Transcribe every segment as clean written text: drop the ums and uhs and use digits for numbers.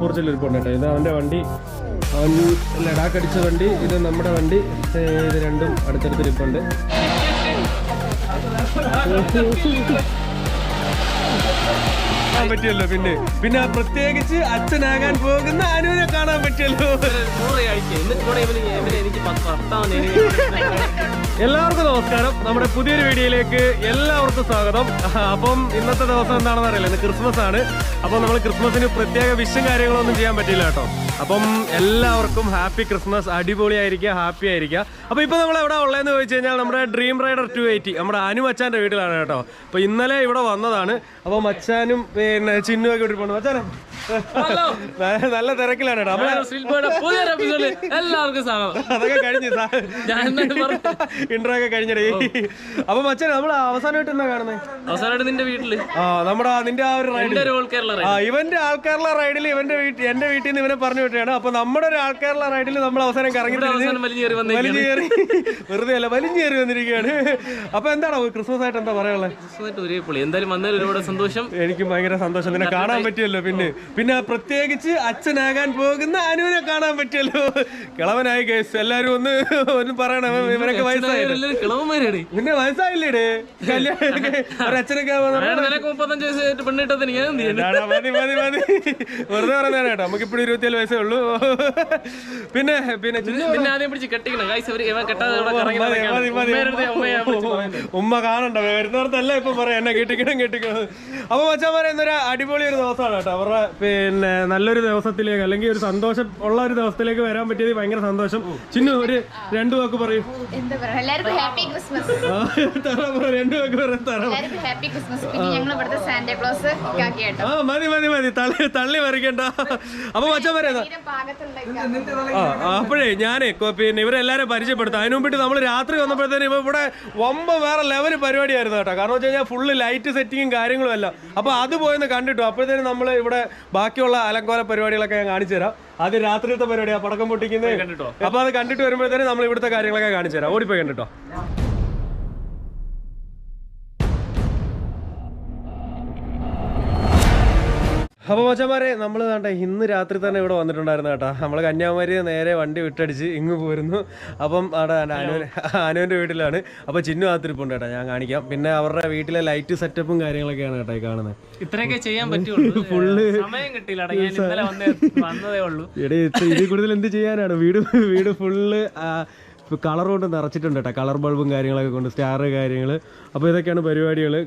പോർച്ചിലിരിപ്പുണ്ട് കേട്ടോ. ഇത് അവൻ്റെ വണ്ടി, അവൻ ലഡാക്ക് അടിച്ച വണ്ടി, ഇത് നമ്മുടെ വണ്ടി. ഇത് രണ്ടും അടുത്തടുത്തിരിപ്പുണ്ട്. കാണാൻ പറ്റിയല്ലോ. പിന്നെ പ്രത്യേകിച്ച് അച്ഛനാകാൻ പോകുന്ന അനുവിനെ കാണാൻ പറ്റിയല്ലോ. എല്ലാവർക്കും നമസ്കാരം. നമ്മുടെ പുതിയൊരു വീഡിയോയിലേക്ക് എല്ലാവർക്കും സ്വാഗതം. അപ്പം ഇന്നത്തെ ദിവസം എന്താണെന്ന് അറിയില്ല, ഇന്ന് ക്രിസ്മസ് ആണ്. അപ്പം നമ്മൾ ക്രിസ്മസിന് പ്രത്യേക വിഷും കാര്യങ്ങളൊന്നും ചെയ്യാൻ പറ്റില്ല കേട്ടോ. അപ്പം എല്ലാവർക്കും ഹാപ്പി ക്രിസ്മസ്. അടിപൊളിയായിരിക്കുക, ഹാപ്പി ആയിരിക്കുക. അപ്പോൾ ഇപ്പോൾ നമ്മൾ എവിടെ ഉള്ളതെന്ന് ചോദിച്ചു കഴിഞ്ഞാൽ നമ്മുടെ ഡ്രീം റൈഡർ 280 നമ്മുടെ അനു മച്ചാൻ്റെ വീട്ടിലാണ് കേട്ടോ. അപ്പോൾ ഇന്നലെ ഇവിടെ വന്നതാണ്. അപ്പോൾ മച്ചാനും പിന്നെ ചിന്നുമൊക്കെ വിട്ടിട്ടുണ്ട്. മച്ചാനെ നല്ല തിരക്കിലാണ് കേട്ടോ. അതൊക്കെ കഴിഞ്ഞു, ഇൻട്രോ ഒക്കെ കഴിഞ്ഞടേ. അപ്പൊ മച്ചാൻ നമ്മൾ അവസാനമായിട്ട് എന്നാ കാണുന്നത്? അവസാനമായിട്ട് നിന്റെ വീട്ടില് നിന്റെ ആ ഒരു റൈഡിൽ, ഇവന്റെ ആൾ കേരള റൈഡിൽ എന്റെ വീട്ടിൽ നിന്ന് ഇവനെ പറഞ്ഞു വിട്ടാണ്. അപ്പൊ നമ്മുടെ ഒരു ആൾ കേരള റൈഡിൽ നമ്മൾ അവസാനം കറങ്ങി വലിഞ്ഞേറി, വെറുതെ അല്ല വലിഞ്ഞേറി വന്നിരിക്കുകയാണ്. അപ്പൊ എന്താണ് ക്രിസ്മസ് ആയിട്ട് എന്താ പറയാനുള്ളത്? എന്തായാലും വന്നതിൽ ഒരുപാട് സന്തോഷം. എനിക്കും ഭയങ്കര സന്തോഷം, നിന്നെ കാണാൻ പറ്റിയല്ലോ. പിന്നെ പ്രത്യേകിച്ച് അച്ഛനാകാൻ പോകുന്ന അനുവിനെ കാണാൻ പറ്റിയല്ലോ. കിളവനായി കേസ് എല്ലാരും ഒന്ന് പറയണം. ഇവനൊക്കെ വയസ്സായില്ലേ? പിന്നെ വയസ്സായില്ലേടേ? ഒരച്ഛനൊക്കെ വെറുതെ പറയുന്നതാണ് കേട്ടോ. നമുക്ക് ഇപ്പോഴും 24 വയസ്സേ ഉള്ളൂ. പിന്നെ ഉമ്മ കാണണ്ട, വരുന്നവർത്തല്ല ഇപ്പൊ പറയാം എന്നെ കെട്ടിക്കണം. അപ്പൊ മച്ചാൻ പറയുന്നൊരു അടിപൊളി ഒരു ദിവസമാണ് കേട്ടോ. അവരുടെ പിന്നെ നല്ലൊരു ദിവസത്തിലേക്ക്, അല്ലെങ്കിൽ ഒരു സന്തോഷം ഉള്ള ഒരു ദിവസത്തിലേക്ക് വരാൻ പറ്റിയത് ഭയങ്കര സന്തോഷം. ചിന്നു ഒരു 2 വാക്ക് പറയൂ. മതി തള്ളി വരയ്ക്കണ്ട. അപ്പൊ മച്ചാൻ പറയുന്ന അപ്പോഴേ ഞാനേ പിന്നെ ഇവരെല്ലാരും പരിചയപ്പെടുത്താം. അതിനു മുമ്പിട്ട് നമ്മൾ രാത്രി വന്നപ്പോഴത്തേനും ഇപ്പൊ ഇവിടെ വേറെ ലെവൽ പരിപാടിയായിരുന്നു കേട്ടോ. കാരണം വെച്ച് കഴിഞ്ഞാൽ ഫുള്ള് ലൈറ്റ് സെറ്റിങ്ങും കാര്യങ്ങളും എല്ലാം. അപ്പൊ അത് പോയെന്ന് കണ്ടിട്ടു. അപ്പോഴത്തേനും നമ്മൾ ഇവിടെ ബാക്കിയുള്ള അലങ്കോല പരിപാടികളൊക്കെ ഞാൻ കാണിച്ചു തരാം. അത് രാത്രിയിലത്തെ പരിപാടിയാ, പടക്കം പൊട്ടിക്കുന്നത്. അപ്പൊ അത് കണ്ടിട്ട് വരുമ്പോഴത്തേനും നമ്മൾ ഇവിടുത്തെ കാര്യങ്ങളൊക്കെ കാണിച്ചു തരാം. ഓടിപ്പോയി കണ്ടിട്ടോ. അപ്പോൾ മച്ചന്മാരെ നമ്മൾ വേണ്ട ഇന്ന് രാത്രി തന്നെ ഇവിടെ വന്നിട്ടുണ്ടായിരുന്നു കേട്ടോ. നമ്മൾ കന്യാകുമാരി നേരെ വണ്ടി വിട്ടടിച്ച് ഇങ്ങ് പോരുന്നു. അപ്പം അവിടെ അനുവിൻ്റെ വീട്ടിലാണ്. അപ്പോൾ ചിന്നു കാത്തിരിപ്പുണ്ട് കേട്ടോ, ഞാൻ കാണിക്കാം. പിന്നെ അവരുടെ വീട്ടിലെ ലൈറ്റ് സെറ്റപ്പും കാര്യങ്ങളൊക്കെയാണ് കേട്ടോ ഈ കാണുന്നത്. ഇത്രയൊക്കെ ചെയ്യാൻ പറ്റുള്ളൂ, ഫുള്ള് സമയം കിട്ടിയില്ല. എടേ ഇതിൽ കൂടുതൽ എന്ത് ചെയ്യാനാണ്? വീട് ഫുള്ള് കളർ കൊണ്ട് നിറച്ചിട്ടുണ്ട് കേട്ടോ. കളർ ബൾബും കാര്യങ്ങളൊക്കെ കൊണ്ട്, സ്റ്റാർ കാര്യങ്ങൾ. അപ്പോൾ ഇതൊക്കെയാണ്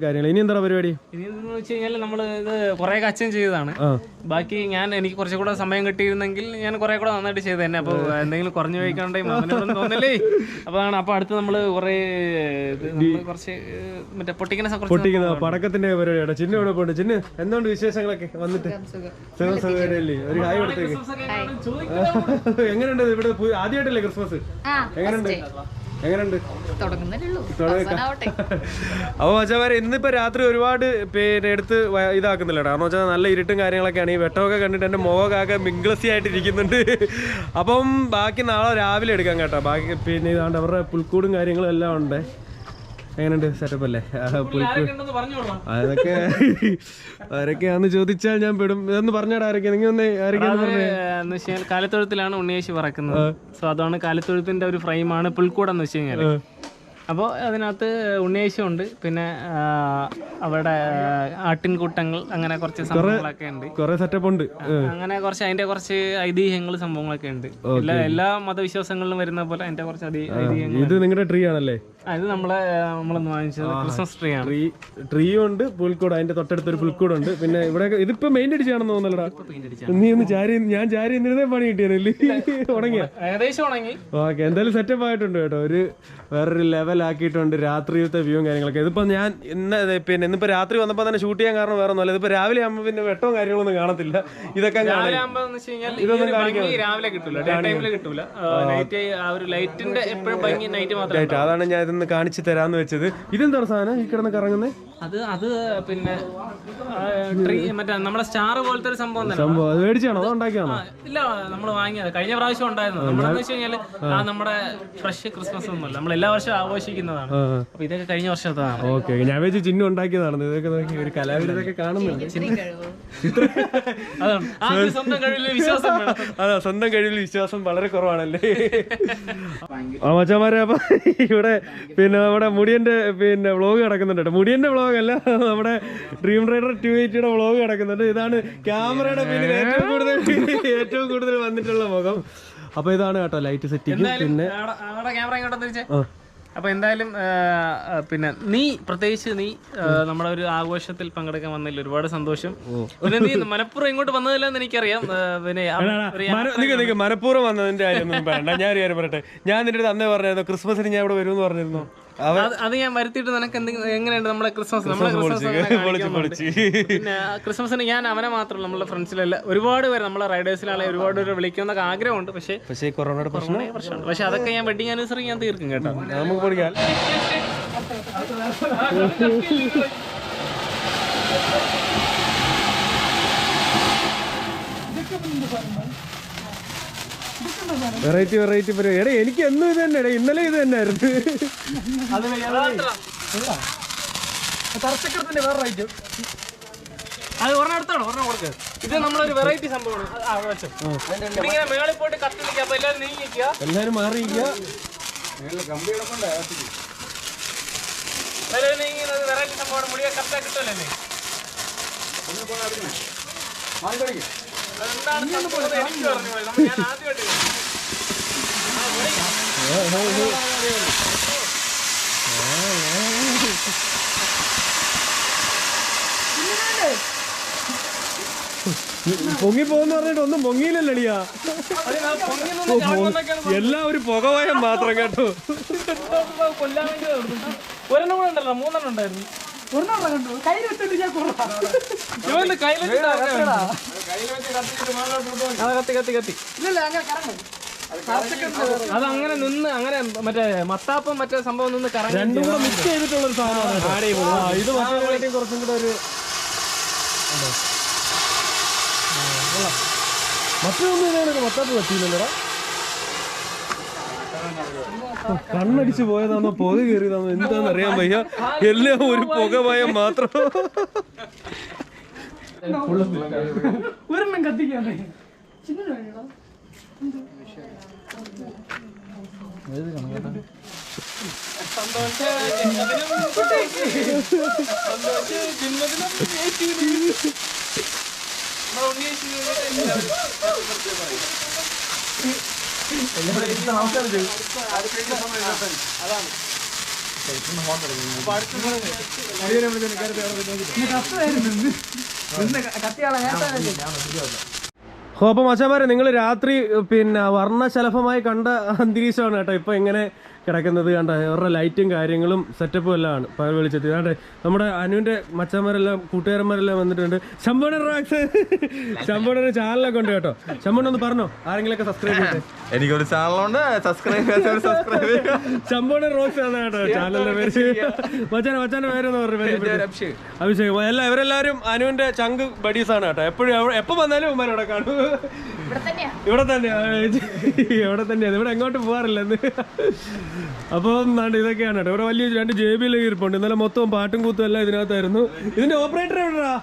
കാര്യങ്ങൾ. ഇനി എന്താ പരിപാടി? ഇനി എന്ന് വെച്ച് കഴിഞ്ഞാൽ നമ്മൾ ഇത് കുറേ അച്ഛൻ ചെയ്തതാണ്. ബാക്കി എനിക്ക് കുറച്ചും കൂടെ സമയം കിട്ടിയിരുന്നെങ്കിൽ ഞാൻ കുറെ കൂടെ നന്നായിട്ട് ചെയ്ത് തന്നെ. അപ്പോൾ എന്തെങ്കിലും കുറഞ്ഞു പോയിക്കാണ്ടേ തോന്നല്ലേ. അപ്പോൾ അടുത്ത് നമ്മൾ കുറച്ച് മറ്റേ പൊട്ടിക്കുന്ന പടക്കത്തിന്റെ പരിപാടിയാണ്. ചിന്ന ഇവിടെ പോണ്ട്. ചിന്ന എന്തുകൊണ്ട് വിശേഷങ്ങളൊക്കെ വന്നിട്ട്? സുഖമല്ലേ? ഒരു ഹായ് കൊടുത്തേക്ക്. എങ്ങനെയുണ്ട് ഇവിടെ? ആദ്യമായിട്ടല്ലേ ക്രിസ്മസ്? എങ്ങനെയുണ്ട്? അപ്പൊ മച്ചാമാരെ ഇന്നിപ്പോ രാത്രി ഒരുപാട് പേര് എടുത്ത് ഇതാക്കുന്നില്ല. കാരണം വെച്ചാൽ നല്ല ഇരുട്ടും കാര്യങ്ങളൊക്കെയാണ്. ഈ വെട്ടമൊക്കെ കണ്ടിട്ട് എന്റെ മുഖമൊക്കെ മിംഗ്ലസി ആയിട്ട് ഇരിക്കുന്നുണ്ട്. അപ്പം ബാക്കി നാളെ രാവിലെ എടുക്കാം കേട്ടോ. ബാക്കി പിന്നെ ഇതാണ്ട് അവരുടെ പുൽക്കൂടും കാര്യങ്ങളും എല്ലാം ഉണ്ട്. എങ്ങനെയുണ്ട്? സെറ്റപ്പ് അല്ലേ? ആരൊക്കെയാന്ന് ചോദിച്ചാൽ ഞാൻ പെടും. ഇതൊന്ന് പറഞ്ഞാടാ, ആരൊക്കെ നിങ്ങൾ ഒന്ന് ആരൊക്കെയാന്ന് കാലത്തൊഴുത്തിലാണ് ഉണ്ണിയേശി പറക്കുന്നത്. സോ അതാണ് കാലത്തൊഴുത്തിന്റെ ഒരു ഫ്രെയിമാണ് പുൽക്കൂടെന്ന് വെച്ച് കഴിഞ്ഞാൽ. അപ്പോൾ അതിനകത്ത് ഉണ്ണിയേശുണ്ട്, പിന്നെ അവിടെ ആട്ടിൻകൂട്ടങ്ങൾ, അങ്ങനെ കുറച്ച് സംഭവങ്ങളൊക്കെ ഉണ്ട്. കുറെ സെറ്റപ്പ് ഉണ്ട്. അങ്ങനെ കുറച്ച് അതിന്റെ കുറച്ച് ഐതിഹ്യങ്ങൾ സംഭവങ്ങളൊക്കെ ഉണ്ട്. എല്ലാ മതവിശ്വാസങ്ങളിലും വരുന്ന പോലെ അതിന്റെ കുറച്ച് ഐതിഹ്യങ്ങൾ. ഇത് നിങ്ങളുടെ ട്രീ ആണല്ലേ? ഇത് നമ്മളൊന്ന് വാങ്ങിച്ചത് ക്രിസ്മസ് ട്രീ ആണ്. ട്രീ ഉണ്ട്, പുൽക്കൂട്, അതിന്റെ തൊട്ടടുത്തൊരു പുൽക്കൂടുണ്ട്. പിന്നെ ഇവിടെ ഇതിപ്പോ മെയിൻ അടിച്ചാണെന്ന് തോന്നലടാ. നീ ഒന്ന് ഞാൻ ചാരി എന്നിരുന്നേ പണി കിട്ടിയാലേ? ഉണങ്ങിയ ഏകദേശം ഉണങ്ങി. ഓക്കെ, എന്തായാലും സെറ്റപ്പ് ആയിട്ടുണ്ട് കേട്ടോ. വേറൊരു ലെവലാക്കിയിട്ടുണ്ട്. രാത്രിയിലത്തെ വ്യൂവും കാര്യങ്ങളൊക്കെ. ഇതിപ്പോ ഞാൻ ഇന്നിപ്പോ രാത്രി വന്നപ്പോ തന്നെ ഷൂട്ട് ചെയ്യാൻ കാരണം വേറെ ഒന്നുമല്ല. ഇതിപ്പോ രാവിലെ ആകുമ്പോ പിന്നെ വെട്ടവും കാര്യങ്ങളൊന്നും കാണത്തില്ല. ഇതൊക്കെ ഇതൊന്നും രാവിലെ കിട്ടൂല, കിട്ടൂല. ലൈറ്റിന്റെ എപ്പോഴും ഭംഗി നൈറ്റ് മാത്രം. അതാണ് ഞാൻ ഇതൊന്ന് കാണിച്ചു തരാന്ന് വെച്ചത്. ഇതെന്താണ് സാധനം ഈ കിടന്ന് കറങ്ങുന്നത്? അത് പിന്നെ മറ്റേ നമ്മളെ സ്റ്റാർ പോലത്തെ ഒരു സംഭവം. അത് മേടിച്ചാണോ അതോ ഉണ്ടാക്കിയാണോ? ഇല്ല, നമ്മൾ വാങ്ങിയത് കഴിഞ്ഞ പ്രാവശ്യം ഉണ്ടായിരുന്നു. നമ്മളെന്ന് വെച്ച് കഴിഞ്ഞാൽ നമ്മുടെ ഫ്രഷ് ക്രിസ്മസ് ഒന്നുമല്ല. നമ്മൾ എല്ലാ വർഷവും ആഘോഷിക്കുന്നതാണ്. അപ്പൊ ഇതൊക്കെ കഴിഞ്ഞ വർഷത്താണ്. ഓക്കെ, ഞാൻ വെച്ച് ചിഹ്നം ഉണ്ടാക്കിയതാണ്. ഇതൊക്കെ നോക്കി ഒരു കലാവിരുതൊക്കെ കാണുന്നുണ്ട്. അതാണ് സ്വന്തം കഴിവിൽ വിശ്വാസം വേണം. അതാ, സ്വന്തം കഴിവിൽ വിശ്വാസം വളരെ കുറവാണല്ലേ. മച്ചാമാരെ, അപ്പൊ ഇവിടെ പിന്നെ നമ്മുടെ മുടിയന്റെ പിന്നെ വ്ളോഗ് കിടക്കുന്നുണ്ട്. മുടിയന്റെ വ്ളോഗ് അല്ല, നമ്മുടെ ഡ്രീം റൈഡർ 280 വ്ളോഗ് കിടക്കുന്നുണ്ട്. ഇതാണ് ക്യാമറയുടെ പിന്നിൽ ഏറ്റവും കൂടുതൽ വന്നിട്ടുള്ള മുഖം. അപ്പൊ ഇതാണ് കേട്ടോ ലൈറ്റ് സെറ്റിംഗ്. പിന്നെ ക്യാമറ ഇങ്ങോട്ട് തിരിച്ചേ. അപ്പൊ എന്തായാലും പിന്നെ പ്രത്യേകിച്ച് നീ നമ്മുടെ ഒരു ആഘോഷത്തിൽ പങ്കെടുക്കാൻ വന്നതിൽ ഒരുപാട് സന്തോഷം. പിന്നെ നീ മനഃപൂർവ്വം ഇങ്ങോട്ട് വന്നതില്ലെന്ന് എനിക്കറിയാം. പിന്നെ മനഃപൂർവ്വം വന്നതിന്റെ കാര്യമൊന്നും പറയണ്ട. ഞാൻ ഒരു കാര്യം പറയട്ടെ, ഞാൻ നിന്റെ അടുത്ത് അന്നേ പറഞ്ഞായിരുന്നു ക്രിസ്മസിന് ഞാൻ ഇവിടെ വരുമെന്ന് പറഞ്ഞിരുന്നു. അത് ഞാൻ വരുത്തിയിട്ട് നിനക്ക് എങ്ങനെയുണ്ട് നമ്മുടെ ക്രിസ്മസ്? പിന്നെ ക്രിസ്മസിന് ഞാൻ അവനെ മാത്രമല്ല, നമ്മുടെ ഫ്രണ്ട്സിലെല്ലാം ഒരുപാട് പേര് നമ്മളെ റൈഡേഴ്സിലാളെ ഒരുപാട് പേര് വിളിക്കുന്നൊക്കെ ആഗ്രഹമുണ്ട്. പക്ഷേ കൊറോണയുടെ പ്രശ്നമുണ്ട്. പക്ഷെ അതൊക്കെ ഞാൻ വെഡിങ് ആനിവേഴ്സറി ഞാൻ തീർക്കും കേട്ടോ. നമുക്ക് പഠിക്കാം. വെറൈറ്റി പരിപാടി. എടാ, എനിക്ക് എന്നും ഇത് തന്നെ. ഇന്നലെ ഇത് തന്നെ ആയിരുന്നു. അത് ഒരെണ്ണം എടുത്തോളൂ, ഒരെണ്ണം കൊടുക്കുക. ഇത് നമ്മളൊരു വെറൈറ്റി സംഭവമാണ്. ഇങ്ങനെ മേളിൽ പോയിട്ട് കത്തിരിക്കുക. അപ്പൊ എല്ലാവരും നീങ്ങിക്കുക, എല്ലാവരും മാറിയിരിക്കുക. വെറൈറ്റി സംഭവമാണ്. മുടിയെ കത്താൻ കിട്ടുമല്ലേ? എന്താണ് എനിക്ക് പറഞ്ഞു പോയത്? ഞാൻ ആദ്യമായിട്ട് പൊങ്ങി പോകുന്ന പറഞ്ഞിട്ട് ഒന്നും പൊങ്ങിയില്ലല്ലിയാ. എല്ലാം ഒരു പുകവയം മാത്രം കേട്ടോ. കൊല്ലാൻ വേണ്ടി ഒരെണ്ണം കൂടെ ഉണ്ടല്ലോ, 3 എണ്ണം ഉണ്ടായിരുന്നു. അതങ്ങനെ നിന്ന് അങ്ങനെ മറ്റേ മത്താപ്പം മറ്റേ സംഭവം നിന്ന് കറങ്ങി രണ്ടും കൂടെ മിക്സ് ചെയ്തിട്ടുള്ള ഒരു സാധനമാണ്. ഇത് മറ്റേ കുറച്ചും കൂടെ ഒരു മറ്റൊന്നും മത്താപ്പ് പറ്റിയില്ലല്ലോടാ. കണ്ണടിച്ച് പോയതാണോ പുക കയറിയതാണോ എന്താന്ന് അറിയാൻ വയ്യ. എല്ലാം ഒരു പുകമയം മാത്രം. ഒരെണ്ണം കത്തിക്കാതെ അപ്പം മച്ചാമാരെ, നിങ്ങൾ രാത്രി പിന്നെ വർണ്ണശലഭമായി കണ്ട അന്തരീക്ഷമാണ് കേട്ടോ ഇപ്പൊ എങ്ങനെ കിടക്കുന്നത്. കണ്ട അവരുടെ ലൈറ്റും കാര്യങ്ങളും സെറ്റപ്പും എല്ലാം ആണ് പകൽ വെളിച്ചെത്തി. കണ്ടേ നമ്മുടെ അനുവിന്റെ മച്ചന്മാരെല്ലാം കൂട്ടുകാരന്മാരെല്ലാം വന്നിട്ടുണ്ട്. ശമ്പൂണൻ റോക്സ്, ശമ്പൂണന് ചാനലൊക്കെ ഉണ്ട് കേട്ടോ. ശമ്പൂൺ ഒന്ന് പറഞ്ഞോ, ആരെങ്കിലൊക്കെ സബ്സ്ക്രൈബ് ചെയ്തേ. എനിക്കൊരു ചാനലുണ്ട്, സബ്സ്ക്രൈബ് ശമ്പൂണൻ റോക്സ് ആണ് കേട്ടോ ചാനലിന്റെ പേര്. മച്ചാന്റെ പേരെന്ന് പറഞ്ഞു, അഭിഷേക്. ഇവരെല്ലാവരും അനുവിന്റെ ചങ്ക് ബഡീസ് ആണ് കേട്ടോ. എപ്പോ വന്നാലും ഉമ്മാനോടെ കാണും. ഇവിടെ തന്നെയാണ്, ഇവിടെ എങ്ങോട്ട് പോകാറില്ലെന്ന്. അപ്പം ഇതൊക്കെയാണ് കേട്ടോ. ഇവിടെ വലിയ 2 JBL ഇരിപ്പുണ്ട്. ഇന്നലെ മൊത്തം പാട്ടും കൂത്തും എല്ലാം ഇതിനകത്തായിരുന്നു. ഇതിന്റെ ഓപ്പറേറ്റർ എവിടെയാ?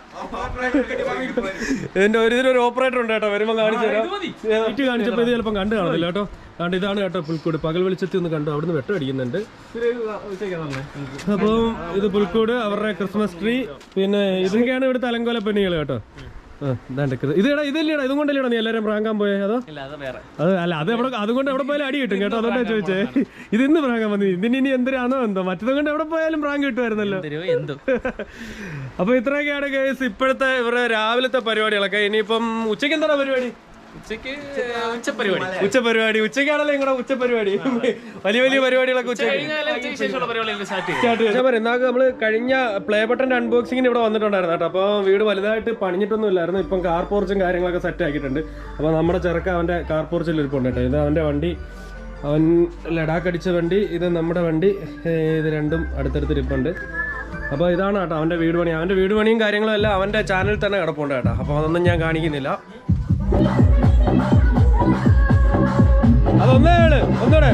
ഇതിനൊരു ഓപ്പറേറ്റർ ഉണ്ട് കേട്ടോ. വരുമ്പോ കാണിച്ചു തരാം. ലൈറ്റ് കാണിച്ചപ്പോ ഇത് ചിലപ്പം കണ്ടു കാണത്തില്ല കേട്ടോ. കാരണം ഇതാണ് കേട്ടോ പുൽക്കൂട്. പകൽ വെളിച്ചത്തിൽ ഒന്ന് കണ്ടു, അവിടുന്ന് വെട്ടം അടിക്കുന്നുണ്ട്. അപ്പം ഇത് പുൽക്കൂട്, അവരുടെ ക്രിസ്മസ് ട്രീ. പിന്നെ ഇതൊക്കെയാണ് ഇവിടുത്തെ അലങ്കോല പെണ്ണികൾ കേട്ടോ. ഇതല്ലേടാ, ഇതും കൊണ്ടല്ലേടാ നീ എല്ലാരും പ്രാങ്കാൻ പോയേ? അതോ അതുകൊണ്ട് എവിടെ പോയാലും അടി കിട്ടും കേട്ടോ. അതുകൊണ്ടാ ചോദിച്ചേ. ഇത് ഇന്ന് പ്രാങ്കാൻ വന്നി, ഇതിന് ഇനി എന്തിനാണോ എന്തോ. മറ്റത് കൊണ്ട് എവിടെ പോയാലും പ്രാങ്ക് കിട്ടുമായിരുന്നല്ലോ. അപ്പൊ ഇത്രയൊക്കെയാണ് കേസ് ഇപ്പോഴത്തെ ഇവരുടെ രാവിലത്തെ പരിപാടികളൊക്കെ. ഇനിയിപ്പം ഉച്ചയ്ക്ക് എന്താ പരിപാടി? ഉച്ചപരിപാടി. ഉച്ചയ്ക്കാണല്ലോ നിങ്ങളുടെ ഉച്ചപരിപാടി. വലിയ പരിപാടികളൊക്കെ എന്നാക്ക് നമ്മള് കഴിഞ്ഞ പ്ലേ ബട്ടന്റെ അൺബോക്സിങ്ങിന് ഇവിടെ വന്നിട്ടുണ്ടായിരുന്നു കേട്ടോ. അപ്പൊ വീട് വലുതായിട്ട് പണിഞ്ഞിട്ടൊന്നും ഇല്ലായിരുന്നു. ഇപ്പം കാർ പോർച്ചും കാര്യങ്ങളൊക്കെ സെറ്റ് ആക്കിയിട്ടുണ്ട്. അപ്പൊ നമ്മുടെ ചെറുക്ക അവന്റെ കാർ പോർച്ചിൽ ഇരിപ്പുണ്ട് കേട്ടോ. ഇത് അവന്റെ വണ്ടി, അവൻ ലഡാക്ക് അടിച്ച വണ്ടി, ഇത് നമ്മുടെ വണ്ടി. ഇത് രണ്ടും അടുത്തടുത്ത് ഇരിപ്പുണ്ട്. അപ്പോൾ ഇതാണ് കേട്ടോ അവന്റെ വീട് പണി. അവന്റെ വീട് പണിയും കാര്യങ്ങളും എല്ലാം അവന്റെ ചാനലിൽ തന്നെ കിടപ്പുണ്ട് കേട്ടോ. അപ്പോൾ അതൊന്നും ഞാൻ കാണിക്കുന്നില്ല. അതൊന്നൂടെ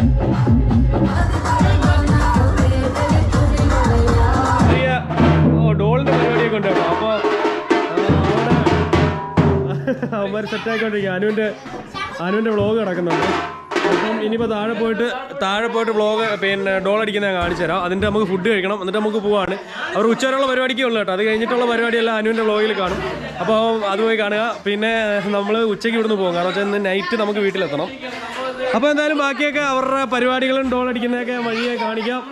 അവന്മാർ സെറ്റായിക്കൊണ്ടിരിക്കുക. അനുവിൻ്റെ വ്ളോഗ് കിടക്കുന്നുണ്ട്. അപ്പം ഇനിയിപ്പോൾ താഴെ പോയിട്ട് വ്ളോഗ് പിന്നെ ഡോൾ അടിക്കുന്ന ഞാൻ കാണിച്ചു തരാം. അതിൻ്റെ നമുക്ക് ഫുഡ് കഴിക്കണം, എന്നിട്ട് നമുക്ക് പോവാണ്. അവർ ഉച്ചവരെയുള്ള പരിപാടിക്കേ ഉള്ളൂ കേട്ടോ. അത് കഴിഞ്ഞിട്ടുള്ള പരിപാടിയെല്ലാം അനുവിൻ്റെ വ്ളോഗിൽ കാണും. അപ്പോൾ അത് പോയി കാണുക. പിന്നെ നമ്മൾ ഉച്ചയ്ക്ക് ഇവിടുന്ന് പോകും, കാരണം വെച്ചാൽ ഇന്ന് നൈറ്റ് നമുക്ക് വീട്ടിലെത്തണം. അപ്പോൾ എന്തായാലും ബാക്കിയൊക്കെ അവരുടെ പരിപാടികളും ഡോൾ അടിക്കുന്നതൊക്കെ വഴിയെ കാണിക്കാം.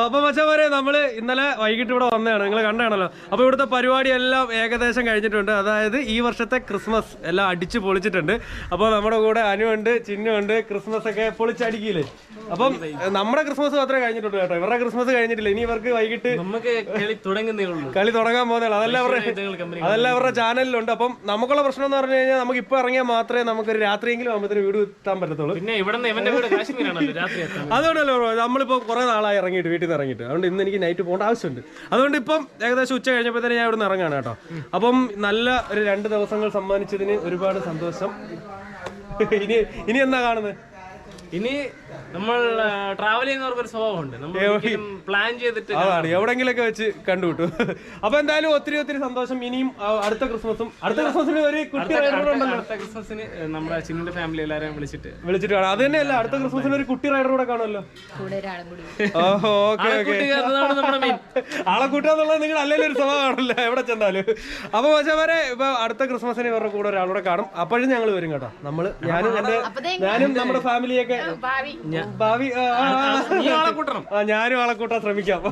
അപ്പോൾ മച്ചാമാരെ നമ്മൾ ഇന്നലെ വൈകിട്ട് ഇവിടെ വന്നതാണ്, നിങ്ങൾ കണ്ടാണല്ലോ. അപ്പോൾ ഇവിടുത്തെ പരിപാടിയെല്ലാം ഏകദേശം കഴിഞ്ഞിട്ടുണ്ട്. അതായത് ഈ വർഷത്തെ ക്രിസ്മസ് എല്ലാം അടിച്ച് പൊളിച്ചിട്ടുണ്ട്. അപ്പോൾ നമ്മുടെ കൂടെ അനുണ്ട്, ചിഹ്നമുണ്ട്. ക്രിസ്മസ് ഒക്കെ പൊളിച്ചടിക്കില്ലേ. അപ്പം നമ്മുടെ ക്രിസ്മസ് മാത്രമേ കഴിഞ്ഞിട്ടുള്ളൂ കേട്ടോ, ഇവരുടെ ക്രിസ്മസ് കഴിഞ്ഞിട്ടില്ല. ഇനി ഇവർക്ക് വൈകിട്ട് കളി തുടങ്ങാൻ പോകുന്നതാണ്. അതെല്ലാം അവരുടെ ചാനലിലുണ്ട്. അപ്പം നമുക്കുള്ള പ്രശ്നം എന്ന് പറഞ്ഞു കഴിഞ്ഞാൽ നമുക്ക് ഇപ്പോൾ ഇറങ്ങിയാൽ മാത്രമേ നമുക്കൊരു രാത്രിയെങ്കിലും ആകുമ്പോഴത്തേന് വീട് എത്താൻ പറ്റത്തുള്ളൂ. അതുകൊണ്ടല്ലോ നമ്മളിപ്പോൾ കുറേ നാളായി ഇറങ്ങിയിട്ട്, വീട്ടിൽ നിന്ന് ഇറങ്ങിയിട്ട്. അതുകൊണ്ട് ഇന്ന് എനിക്ക് നൈറ്റ് പോകേണ്ട ആവശ്യമുണ്ട്. അതുകൊണ്ട് ഇപ്പം ഏകദേശം ഉച്ച കഴിഞ്ഞപ്പോഴത്തേന് ഞാൻ ഇവിടെ നിന്ന് ഇറങ്ങാണ് കേട്ടോ. അപ്പം നല്ല ഒരു 2 ദിവസങ്ങൾ സമ്മാനിച്ചതിന് ഒരുപാട് സന്തോഷം. ഇനി എന്നാ കാണുന്നത്? ഇനി നമ്മൾ ട്രാവൽ ചെയ്യുന്നവർക്ക് ഒരു സ്വഭാവമുണ്ട്, നമ്മൾ പ്ലാൻ ചെയ്തിട്ട് അതാണ് എവിടെങ്കിലൊക്കെ വെച്ച് കണ്ടുവിട്ടു. അപ്പൊ എന്തായാലും ഒത്തിരി സന്തോഷം. ഇനിയും അടുത്ത ക്രിസ്മസിന് ഒരു കുട്ടി റൈഡർ ഉണ്ടല്ലോ. അടുത്ത ക്രിസ്മസിന് നമ്മുടെ ചിന്നിന്റെ ഫാമിലി എല്ലാവരെയും വിളിച്ചിട്ട് കാണാം. അത് തന്നെയല്ല, അടുത്ത ക്രിസ്മസിന് ഒരു കുട്ടി റൈഡർ കൂടെ കാണുമല്ലോ. ആളെ കൂട്ടാന്നുള്ളത് നിങ്ങൾ അല്ലെങ്കിൽ ഒരു സ്വഭാവമാണല്ലോ എവിടെ ചെന്നാലും. അപ്പൊ പക്ഷേ ഇപ്പൊ അടുത്ത ക്രിസ്മസിന് ഇവരുടെ കൂടെ ഒരാളൂടെ കാണും. അപ്പോഴും ഞങ്ങൾ വരും കേട്ടോ. ഞാനും നമ്മുടെ ഫാമിലിയൊക്കെ ഞാനും ആളെ കൂട്ടാൻ ശ്രമിക്കാം.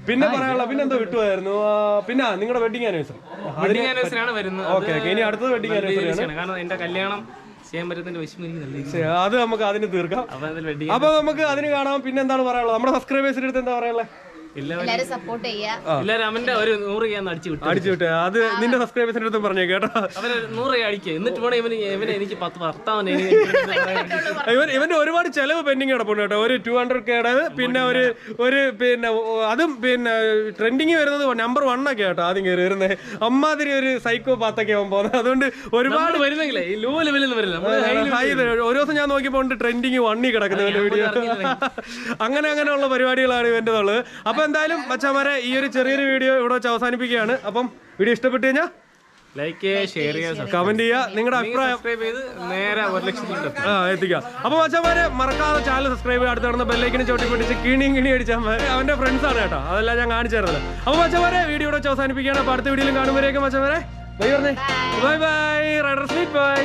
പിന്നെ പറയാനുള്ള പിന്നെന്തോ വിട്ടുപോയായിരുന്നു. പിന്നെ നിങ്ങളുടെ വെഡിങ് ആനിവേഴ്സറി ആണ് വരുന്നത്. ഓക്കെ ഇനി അടുത്തത് വെഡിങ് ആനിവേഴ്സറി ആണ്. കാരണം എന്റെ കല്യാണം ചെയ്യാൻ പറ്റുന്നതിന്റെ വിഷമം അത് നമുക്ക് അതിന് തീർക്കാം. അപ്പൊ നമുക്ക് അതിന് കാണാം. പിന്നെ എന്താണ് പറയാനുള്ളത്? നമ്മുടെ സബ്സ്ക്രൈബേഴ്സിന്റെ അടുത്ത് എന്താ പറയാനുള്ളത്? എല്ലാരും സപ്പോർട്ട് ചെയ്യാ. എല്ലാരും അവന്റെ ഒരു 100 അടിച്ചു വിട്ടേ. അത് നിന്റെ സബ്സ്ക്രൈബേഴ്സിന്റെ അടുത്ത് പറഞ്ഞേ കേട്ടോ. അവന് 100 അടിക്കുക. എന്നിട്ട് വേണം ഇവനെ എനിക്ക് 10 ഭർത്താവനെ. ഇവന്റെ ഒരുപാട് ചെലവ് പെൻഡിങ് കിടപ്പുണ്ട് കേട്ടോ. ഒരു 200K, പിന്നെ പിന്നെ അതും പിന്നെ ട്രെൻഡിങ് വരുന്നത് നമ്പർ 1 ഒക്കെ കേട്ടോ. ആദ്യം കയറി വരുന്നത് അമ്മാതിരി ഒരു സൈക്കോ പാത്തൊക്കെ ആവാൻ പോകുന്നത്. അതുകൊണ്ട് ഒരുപാട് വരുന്നെങ്കിലേ ഈ ലോ ലെവലിൽ നിന്ന് വരില്ല. ഒരു ദിവസം ഞാൻ നോക്കിയപ്പോൾ ട്രെൻഡിങ് 1 കിടക്കുന്ന വീഡിയോ. അങ്ങനെയുള്ള പരിപാടികളാണ് ഇവന്റെ ഉള്ളത്. അപ്പൊ എന്തായാലും മച്ചാമാരെ ഈ ഒരു ചെറിയൊരു വീഡിയോ ഇവിടെ വെച്ച് അവസാനിപ്പിക്കുകയാണ്. അപ്പം വീഡിയോ ഇഷ്ടപ്പെട്ടു കഴിഞ്ഞാൽ ലൈക്ക് ചെയ്യുക, ഷെയർ ചെയ്യുക, കമന്റ് ചെയ്യുക, നിങ്ങളുടെ അഭിപ്രായം സബ്സ്ക്രൈബ് ചെയ്ത് നേരെ 1,00,000 എത്തിക്കുക. അപ്പൊ മച്ചന്മാരെ മറക്കാതെ ചാനൽ സബ്സ്ക്രൈബ് ചെയ്യുക, അടുത്ത് നടന്ന ബെല്ലൈക്കിന് ചോട്ടി പിടിച്ച് കിണി അടിച്ചാൽ അവന്റെ ഫ്രണ്ട്സ് ആണ് കേട്ടോ, അതെല്ലാം ഞാൻ കാണിച്ചു തരുന്നത്. അപ്പൊ മച്ചന്മാരെ വീഡിയോ ഇവിടെ അവസാനിപ്പിക്കുകയാണ്. അപ്പൊ അടുത്ത വീഡിയോയിലും കാണുമ്പോഴേക്കും മച്ചന്മാരെ ബൈ പറഞ്ഞേ, bye bye rider sleet by.